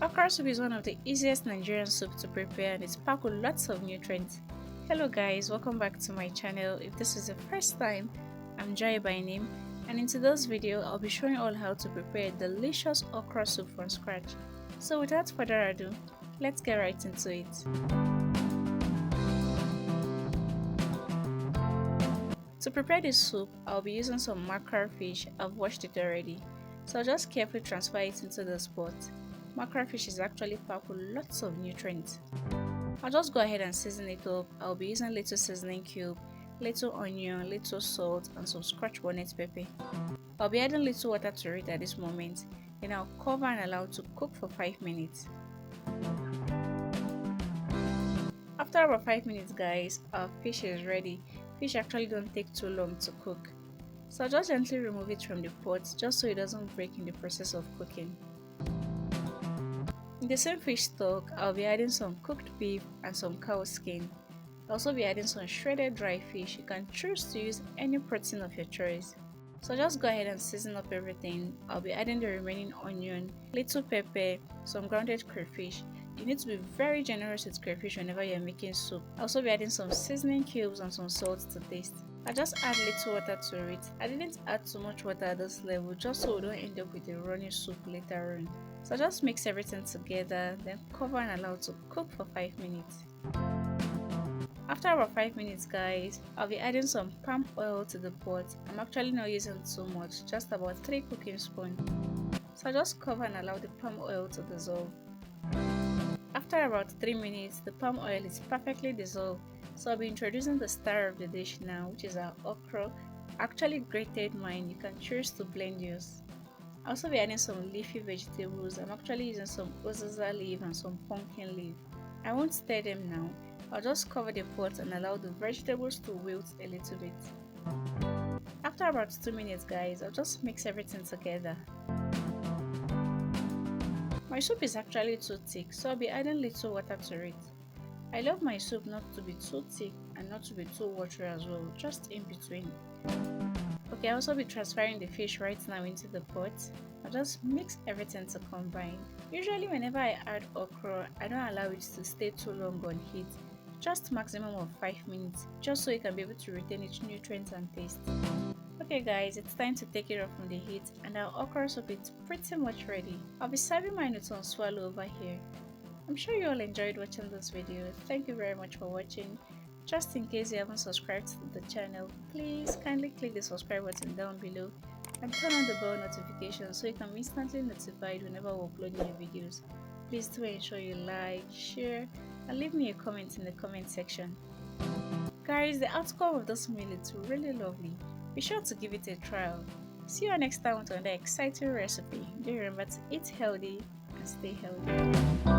Okra soup is one of the easiest Nigerian soup to prepare and it's packed with lots of nutrients. Hello guys, welcome back to my channel. If this is the first time, I'm Joy by name, and in today's video I'll be showing all how to prepare a delicious okra soup from scratch. So without further ado, let's get right into it. To prepare this soup, I'll be using some mackerel fish. I've washed it already, so I'll just carefully transfer it into this pot. Mackerel fish is actually packed with lots of nutrients. I'll just go ahead and season it up. I'll be using little seasoning cube, little onion, little salt and some Scotch bonnet pepper. I'll be adding little water to it at this moment, then I'll cover and allow it to cook for 5 minutes. After about 5 minutes guys, our fish is ready. Fish actually don't take too long to cook. So I'll just gently remove it from the pot just so it doesn't break in the process of cooking. In the same fish stock, I'll be adding some cooked beef and some cow skin. I'll also be adding some shredded dry fish. You can choose to use any protein of your choice. So just go ahead and season up everything. I'll be adding the remaining onion, little pepper, some grounded crayfish. You need to be very generous with crayfish whenever you're making soup. I'll also be adding some seasoning cubes and some salt to taste. I just add little water to it. I didn't add too much water at this level just so we don't end up with a runny soup later on. So just mix everything together, then cover and allow it to cook for 5 minutes. After about 5 minutes guys, I'll be adding some palm oil to the pot. I'm actually not using too much, just about 3 cooking spoons. So just cover and allow the palm oil to dissolve. After about 3 minutes, the palm oil is perfectly dissolved. So I'll be introducing the star of the dish now, which is our okra. I actually grated mine, you can choose to blend yours. I'll also be adding some leafy vegetables. I'm actually using some Uziza leaf and some pumpkin leaf. I won't stir them now. I'll just cover the pot and allow the vegetables to wilt a little bit. After about 2 minutes guys, I'll just mix everything together. My soup is actually too thick, so I'll be adding little water to it. I love my soup not to be too thick and not to be too watery as well, just in between. Okay, I'll also be transferring the fish right now into the pot. I'll just mix everything to combine. Usually whenever I add okra, I don't allow it to stay too long on heat. Just maximum of 5 minutes, just so it can be able to retain its nutrients and taste. Okay guys, it's time to take it off from the heat and our okra soup is pretty much ready. I'll be serving mine with some swallow over here. I'm sure you all enjoyed watching this video. Thank you very much for watching. Just in case you haven't subscribed to the channel, please kindly click the subscribe button down below and turn on the bell notification so you can be instantly notified whenever we upload new videos. Please do ensure you like, share and leave me a comment in the comment section. Guys, the outcome of this meal is really lovely. Be sure to give it a trial. See you next time with another exciting recipe. Do remember to eat healthy and stay healthy.